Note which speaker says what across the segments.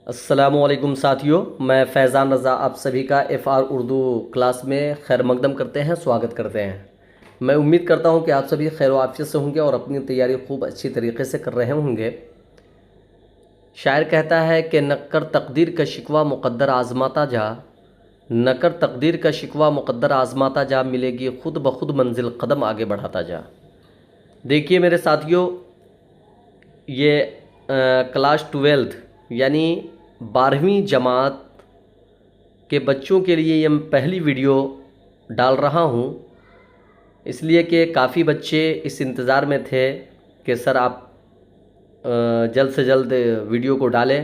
Speaker 1: السلام علیکم ساتھیوں، میں فیضان رضا آپ سبھی کا ایف آر اردو کلاس میں خیر مقدم کرتے ہیں، سواگت کرتے ہیں۔ میں امید کرتا ہوں کہ آپ سبھی خیر و عافیت سے ہوں گے اور اپنی تیاری خوب اچھی طریقے سے کر رہے ہوں گے۔ شاعر کہتا ہے کہ نہ کر تقدیر کا شکوہ مقدر آزماتا جا، نہ کر تقدیر کا شکوہ مقدر آزماتا جا، ملے گی خود بخود منزل قدم آگے بڑھاتا جا۔ دیکھیے میرے ساتھیوں، یہ کلاس 12 یعنی 12ویں جماعت کے بچوں کے لیے یہ پہلی ویڈیو ڈال رہا ہوں، اس لیے کہ کافی بچے اس انتظار میں تھے کہ سر آپ جلد سے جلد ویڈیو کو ڈالیں،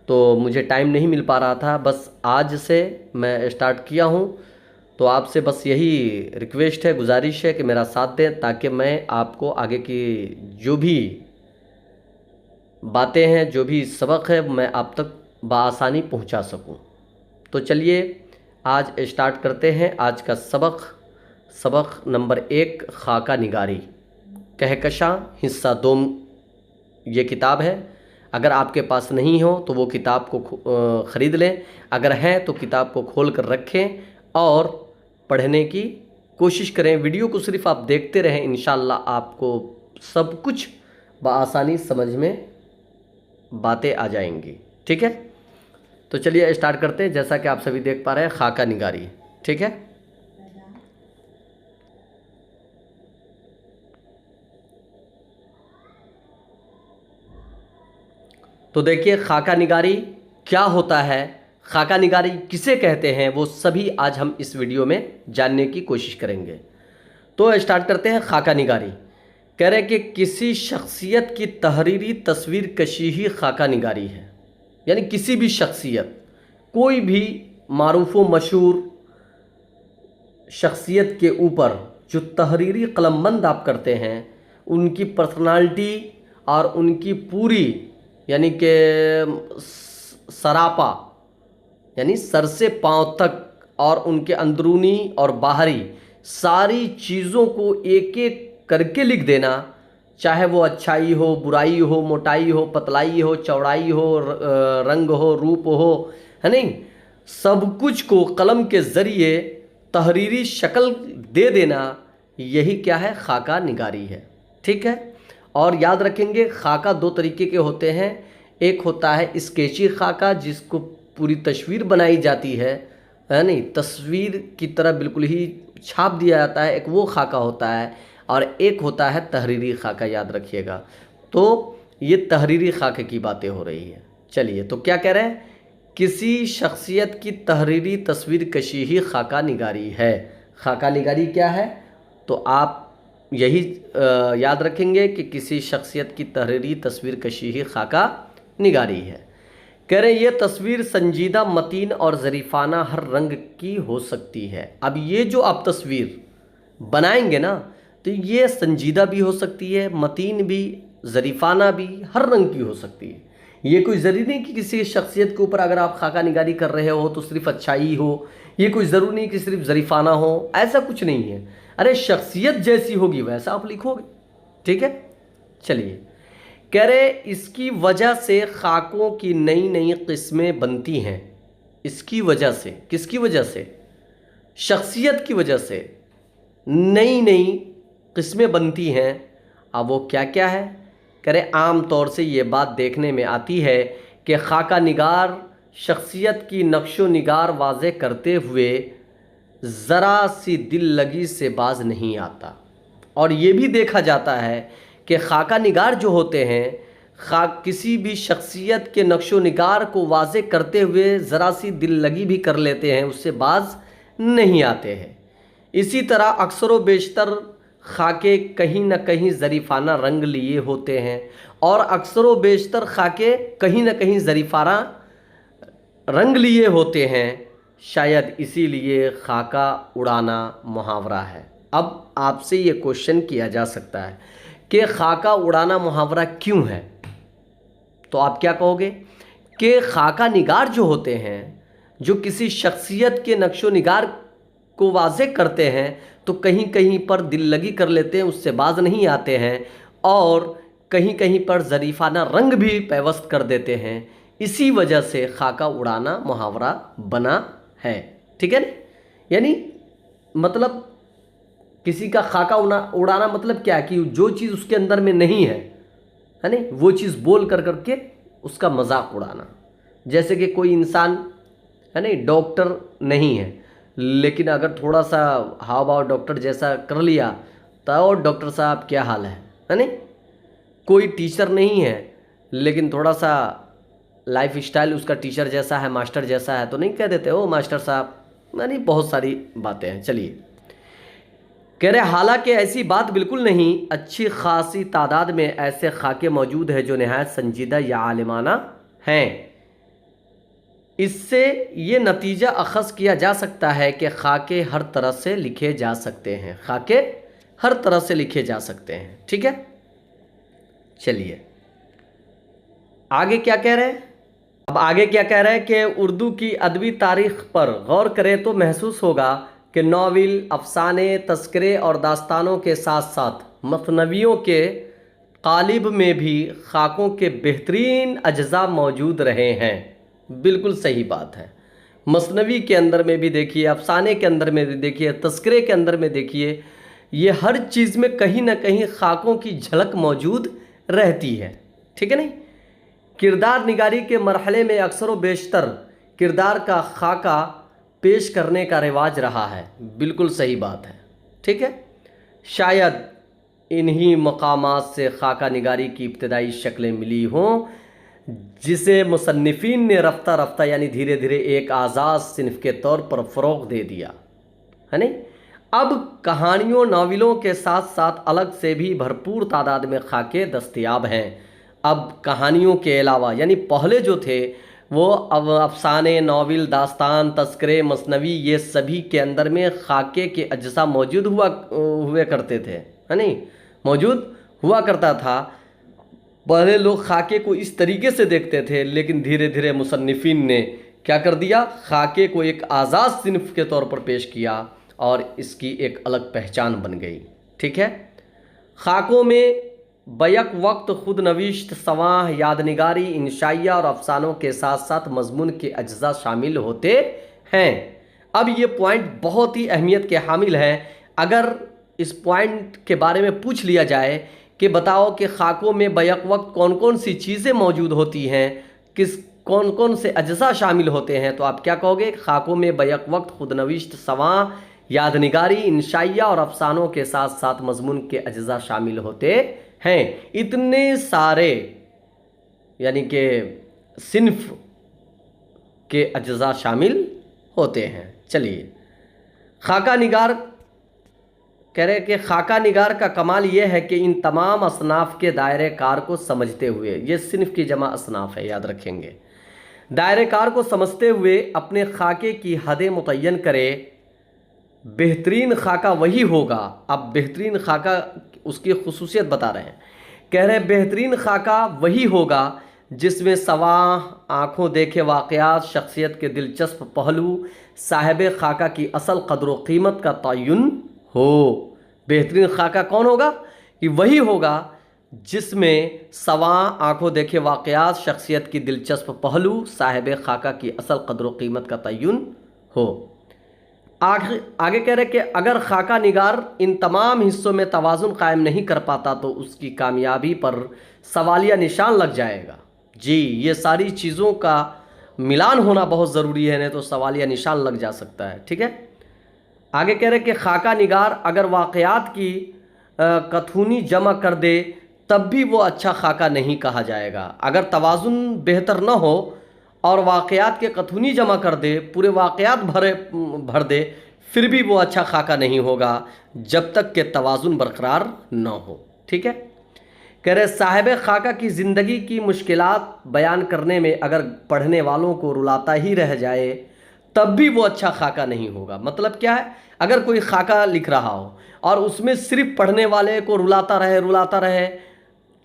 Speaker 1: تو مجھے ٹائم نہیں مل پا رہا تھا۔ بس آج سے میں اسٹارٹ کیا ہوں، تو آپ سے بس یہی ریکویسٹ ہے، گزارش ہے کہ میرا ساتھ دیں تاکہ میں آپ کو آگے کی جو بھی باتیں ہیں، جو بھی سبق ہے، میں آپ تک بآسانی پہنچا سکوں۔ تو چلیے آج اسٹارٹ کرتے ہیں آج کا سبق نمبر 1، خاکہ نگاری کہکشاں حصہ 2 یہ کتاب ہے۔ اگر آپ کے پاس نہیں ہو تو وہ کتاب کو خرید لیں، اگر ہے تو کتاب کو کھول کر رکھیں اور پڑھنے کی کوشش کریں۔ ویڈیو کو صرف آپ دیکھتے رہیں، انشاءاللہ آپ کو سب کچھ بآسانی سمجھ میں باتیں آ جائیں گی، ٹھیک ہے؟ تو چلیے اسٹارٹ کرتے ہیں۔ جیسا کہ آپ سبھی دیکھ پا رہے ہیں، خاکہ نگاری، ٹھیک ہے؟ تو دیکھیے خاکہ نگاری کیا ہوتا ہے، خاکہ نگاری کسے کہتے ہیں، وہ سبھی آج ہم اس ویڈیو میں جاننے کی کوشش کریں گے۔ تو اسٹارٹ کرتے ہیں۔ خاکہ نگاری کہہ رہے کہ کسی شخصیت کی تحریری تصویر کشی ہی خاکہ نگاری ہے، یعنی کسی بھی شخصیت، کوئی بھی معروف و مشہور شخصیت کے اوپر جو تحریری قلم بند آپ کرتے ہیں، ان کی پرسنالٹی اور ان کی پوری یعنی کہ سراپا، یعنی سر سے پاؤں تک، اور ان کے اندرونی اور باہری ساری چیزوں کو ایک ایک کر کے لکھ دینا، چاہے وہ اچھائی ہو، برائی ہو، موٹائی ہو، پتلائی ہو، چوڑائی ہو، رنگ ہو، روپ ہو، ہے نہیں، سب کچھ کو قلم کے ذریعے تحریری شکل دے دینا، یہی کیا ہے، خاکہ نگاری ہے، ٹھیک ہے؟ اور یاد رکھیں گے خاکہ 2 طریقے کے ہوتے ہیں۔ ایک ہوتا ہے اسکیچی خاکہ، جس کو پوری تصویر بنائی جاتی ہے نہیں، تصویر کی طرح بالکل ہی چھاپ دیا جاتا ہے، ایک وہ خاکہ ہوتا ہے، اور ایک ہوتا ہے تحریری خاکہ، یاد رکھیے گا۔ تو یہ تحریری خاکے کی باتیں ہو رہی ہیں۔ چلیے تو کیا کہہ رہے ہیں، کسی شخصیت کی تحریری تصویر کشی ہی خاکہ نگاری ہے۔ خاکہ نگاری کیا ہے؟ تو آپ یہی یاد رکھیں گے کہ کسی شخصیت کی تحریری تصویر کشی ہی خاکہ نگاری ہے۔ کہہ رہے یہ تصویر سنجیدہ، متین اور ظریفانہ ہر رنگ کی ہو سکتی ہے۔ اب یہ جو آپ تصویر بنائیں گے نا، تو یہ سنجیدہ بھی ہو سکتی ہے، متین بھی، ظریفانہ بھی، ہر رنگ کی ہو سکتی ہے۔ یہ کوئی ضروری نہیں کہ کسی شخصیت کے اوپر اگر آپ خاکہ نگاری کر رہے ہو تو صرف اچھائی ہو، یہ کوئی ضروری نہیں کہ صرف ظریفانہ ہو، ایسا کچھ نہیں ہے۔ ارے شخصیت جیسی ہوگی ویسا آپ لکھو گے، ٹھیک ہے؟ چلیے کہہ رہے اس کی وجہ سے خاکوں کی نئی نئی قسمیں بنتی ہیں۔ اس کی وجہ سے، کس کی وجہ سے؟ شخصیت کی وجہ سے نئی نئی قسمیں بنتی ہیں۔ اب وہ کیا کیا ہے؟ کہہ رہے عام طور سے یہ بات دیکھنے میں آتی ہے کہ خاکہ نگار شخصیت کی نقش و نگار واضح کرتے ہوئے ذرا سی دل لگی سے باز نہیں آتا، اور یہ بھی دیکھا جاتا ہے کہ خاکہ نگار جو ہوتے ہیں، کسی بھی شخصیت کے نقش و نگار کو واضح کرتے ہوئے ذرا سی دل لگی بھی کر لیتے ہیں، اس سے باز نہیں آتے ہیں۔ اسی طرح اکثر و بیشتر خاکے کہیں نہ کہیں ظریفانہ رنگ لیے ہوتے ہیں، اور اکثر و بیشتر خاکے کہیں نہ کہیں ظریفانہ رنگ لیے ہوتے ہیں، شاید اسی لیے خاکہ اڑانا محاورہ ہے۔ اب آپ سے یہ کوشچن کیا جا سکتا ہے کہ خاکہ اڑانا محاورہ کیوں ہے؟ تو آپ کیا کہو گے کہ خاکہ نگار جو ہوتے ہیں، جو کسی شخصیت کے نقش و نگار کو واضح کرتے ہیں، تو کہیں کہیں پر دل لگی کر لیتے ہیں، اس سے باز نہیں آتے ہیں، اور کہیں کہیں پر ظریفانہ رنگ بھی پیوست کر دیتے ہیں۔ اسی وجہ سے خاکہ اڑانا محاورہ بنا ہے، ٹھیک ہے نا؟ یعنی مطلب کسی کا خاکہ اڑانا مطلب کیا کہ جو چیز اس کے اندر میں نہیں ہے نا، وہ چیز بول کر کے اس کا مذاق اڑانا. جیسے کہ کوئی انسان ہے نا ڈاکٹر نہیں ہے، لیکن اگر تھوڑا سا ہاؤ بھاؤ ڈاکٹر جیسا کر لیا تو ڈاکٹر صاحب کیا حال ہے نا؟ کوئی ٹیچر نہیں ہے لیکن تھوڑا سا لائف اسٹائل اس کا ٹیچر جیسا ہے، ماسٹر جیسا ہے، تو نہیں کہہ دیتے او ماسٹر صاحب، یعنی بہت ساری باتیں ہیں. چلیے کہہ رہے حالانکہ ایسی بات بالکل نہیں، اچھی خاصی تعداد میں ایسے خاکے موجود ہیں جو نہایت سنجیدہ یا عالمانہ ہیں. اس سے یہ نتیجہ اخذ کیا جا سکتا ہے کہ خاکے ہر طرح سے لکھے جا سکتے ہیں، خاکے ہر طرح سے لکھے جا سکتے ہیں. ٹھیک ہے، چلیے آگے کیا کہہ رہے ہیں. اب آگے کیا کہہ رہے ہیں کہ اردو کی ادبی تاریخ پر غور کریں تو محسوس ہوگا کہ ناول، افسانے، تذکرے اور داستانوں کے ساتھ ساتھ مثنویوں کے قالب میں بھی خاکوں کے بہترین اجزاء موجود رہے ہیں. بالکل صحیح بات ہے. مثنوی کے اندر میں بھی دیکھیے، افسانے کے اندر میں بھی دیکھیے، تذکرے کے اندر میں دیکھیے، یہ ہر چیز میں کہیں نہ کہیں خاکوں کی جھلک موجود رہتی ہے. ٹھیک ہے نہیں؟ کردار نگاری کے مرحلے میں اکثر و بیشتر کردار کا خاکہ پیش کرنے کا رواج رہا ہے. بالکل صحیح بات ہے. ٹھیک ہے، شاید انہی مقامات سے خاکہ نگاری کی ابتدائی شکلیں ملی ہوں، جسے مصنفین نے رفتہ رفتہ یعنی دھیرے دھیرے ایک آزاد صنف کے طور پر فروغ دے دیا ہے نہیں. اب کہانیوں، ناولوں کے ساتھ ساتھ الگ سے بھی بھرپور تعداد میں خاکے دستیاب ہیں. اب کہانیوں کے علاوہ یعنی پہلے جو تھے وہ اب افسانے، ناول، داستان، تذکرے، مثنوی، یہ سبھی کے اندر میں خاکے کے اجزاء موجود ہوئے کرتے تھے ہے نہیں، موجود ہوا کرتا تھا. پہلے لوگ خاکے کو اس طریقے سے دیکھتے تھے، لیکن دھیرے دھیرے مصنفین نے کیا کر دیا، خاکے کو ایک آزاد صنف کے طور پر پیش کیا اور اس کی ایک الگ پہچان بن گئی. ٹھیک ہے، خاکوں میں بیک وقت خود نوشت، سواں، یادنگاری، انشائیہ اور افسانوں کے ساتھ ساتھ مضمون کے اجزاء شامل ہوتے ہیں. اب یہ پوائنٹ بہت ہی اہمیت کے حامل ہے. اگر اس پوائنٹ کے بارے میں پوچھ لیا جائے کہ بتاؤ کہ خاکوں میں بیک وقت کون کون سی چیزیں موجود ہوتی ہیں، کون کون سے اجزاء شامل ہوتے ہیں، تو آپ کیا کہو گے؟ خاکوں میں بیک وقت خود نوشت، سواں، یادنگاری، انشائیہ اور افسانوں کے ساتھ ساتھ مضمون کے اجزاء شامل ہوتے ہیں. اتنے سارے یعنی کہ صنف کے اجزاء شامل ہوتے ہیں. چلیے خاکہ نگار کہہ رہے کہ خاکہ نگار کا کمال یہ ہے کہ ان تمام اصناف کے دائرہ کار کو سمجھتے ہوئے، یہ صنف کی جمع اصناف ہے یاد رکھیں گے، دائرہ کار کو سمجھتے ہوئے اپنے خاکے کی حدیں متعین کرے. بہترین خاکہ وہی ہوگا. اب بہترین خاکہ اس کی خصوصیت بتا رہے ہیں. کہہ رہے بہترین خاکہ وہی ہوگا جس میں سواں، آنکھوں دیکھے واقعات، شخصیت کے دلچسپ پہلو، صاحب خاکہ کی اصل قدر و قیمت کا تعین ہو. بہترین خاکہ کون ہوگا؟ کہ وہی ہوگا جس میں سواں، آنکھوں دیکھے واقعات، شخصیت کی دلچسپ پہلو، صاحب خاکہ کی اصل قدر و قیمت کا تعین ہو. آگے کہہ رہے کہ اگر خاکہ نگار ان تمام حصوں میں توازن قائم نہیں کر پاتا تو اس کی کامیابی پر سوالیہ نشان لگ جائے گا. جی یہ ساری چیزوں کا ملان ہونا بہت ضروری ہے، نہیں تو سوالیہ نشان لگ جا سکتا ہے. ٹھیک ہے، آگے کہہ رہے کہ خاکہ نگار اگر واقعات کی کتھونی جمع کر دے تب بھی وہ اچھا خاکہ نہیں کہا جائے گا. اگر توازن بہتر نہ ہو اور واقعات کے کتھونی جمع کر دے، پورے واقعات بھر دے، پھر بھی وہ اچھا خاکہ نہیں ہوگا جب تک کہ توازن برقرار نہ ہو. ٹھیک ہے، کہہ رہے صاحب خاکہ کی زندگی کی مشکلات بیان کرنے میں اگر پڑھنے والوں کو رلاتا ہی رہ جائے تب بھی وہ اچھا خاکہ نہیں ہوگا. مطلب کیا ہے؟ اگر کوئی خاکہ لکھ رہا ہو اور اس میں صرف پڑھنے والے کو رلاتا رہے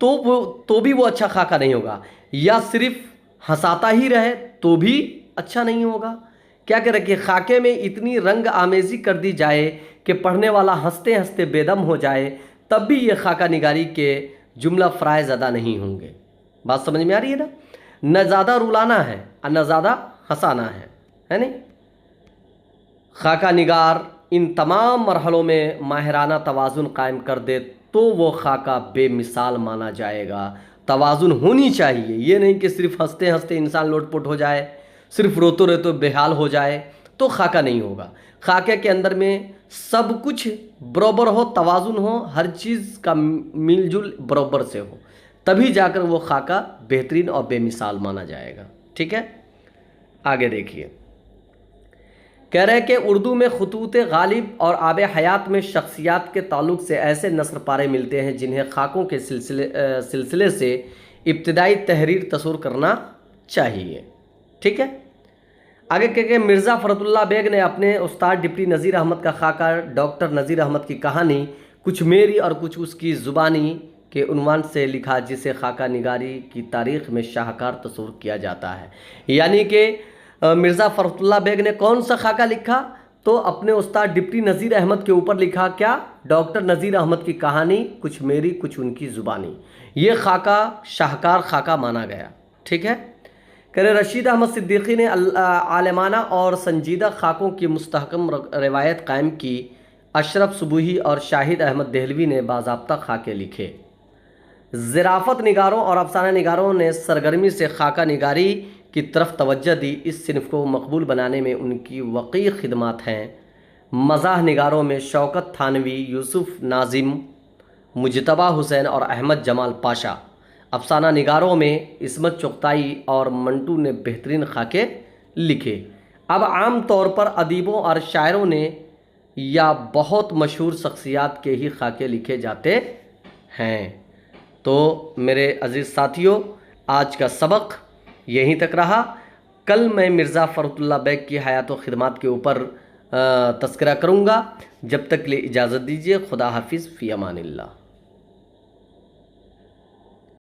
Speaker 1: تو بھی وہ اچھا خاکہ نہیں ہوگا، یا صرف ہنساتا ہی رہے تو بھی اچھا نہیں ہوگا. کیا کہہ رہے کہ خاکے میں اتنی رنگ آمیزی کر دی جائے کہ پڑھنے والا ہنستے ہنستے بے دم ہو جائے تب بھی یہ خاکہ نگاری کے جملہ فرائض ادا نہیں ہوں گے. بات سمجھ میں آ رہی ہے نا؟ نہ زیادہ رلانا ہے اور نہ زیادہ ہنسانا ہے نہیں؟ خاکہ نگار ان تمام مرحلوں میں ماہرانہ توازن قائم کر دے تو وہ خاکہ بے مثال مانا جائے گا۔ توازن ہونی چاہیے، یہ نہیں کہ صرف ہنستے ہنستے انسان لوٹ پوٹ ہو جائے، صرف روتے روتے بےحال ہو جائے تو خاکہ نہیں ہوگا۔ خاکے کے اندر میں سب کچھ برابر ہو، توازن ہو، ہر چیز کا میل جل برابر سے ہو، تبھی جا کر وہ خاکہ بہترین اور بے مثال مانا جائے گا۔ ٹھیک ہے، آگے دیکھیے، کہہ رہے کہ اردو میں خطوط غالب اور آب حیات میں شخصیات کے تعلق سے ایسے نثر پارے ملتے ہیں جنہیں خاکوں کے سلسلے سے ابتدائی تحریر تصور کرنا چاہیے۔ ٹھیک ہے، آگے کہ مرزا فرت اللہ بیگ نے اپنے استاد ڈپٹی نذیر احمد کا خاکہ ڈاکٹر نذیر احمد کی کہانی کچھ میری اور کچھ اس کی زبانی کے عنوان سے لکھا، جسے خاکہ نگاری کی تاریخ میں شاہکار تصور کیا جاتا ہے۔ یعنی کہ مرزا فرت اللہ بیگ نے کون سا خاکہ لکھا؟ تو اپنے استاد ڈپٹی نذیر احمد کے اوپر لکھا، کیا؟ ڈاکٹر نذیر احمد کی کہانی کچھ میری کچھ ان کی زبانی۔ یہ خاکہ شاہکار خاکہ مانا گیا۔ ٹھیک ہے، کہ رشید احمد صدیقی نے عالمانہ اور سنجیدہ خاکوں کی مستحکم روایت قائم کی۔ اشرف صبوحی اور شاہد احمد دہلوی نے باضابطہ خاکے لکھے۔ ظرافت نگاروں اور افسانہ نگاروں نے سرگرمی سے خاکہ نگاری کی طرف توجہ دی۔ اس صنف کو مقبول بنانے میں ان کی وقیر خدمات ہیں۔ مزاح نگاروں میں شوکت تھانوی، یوسف ناظم، مجتبیٰ حسین اور احمد جمال پاشا۔ افسانہ نگاروں میں عصمت چغتائی اور منٹو نے بہترین خاکے لکھے۔ اب عام طور پر ادیبوں اور شاعروں نے یا بہت مشہور شخصیات کے ہی خاکے لکھے جاتے ہیں۔ تو میرے عزیز ساتھیوں، آج کا سبق یہیں تک رہا۔ کل میں مرزا فرت اللہ بیگ کی حیات و خدمات کے اوپر تذکرہ کروں گا۔ جب تک کے لیے اجازت دیجیے۔ خدا حافظ، فی امان اللہ۔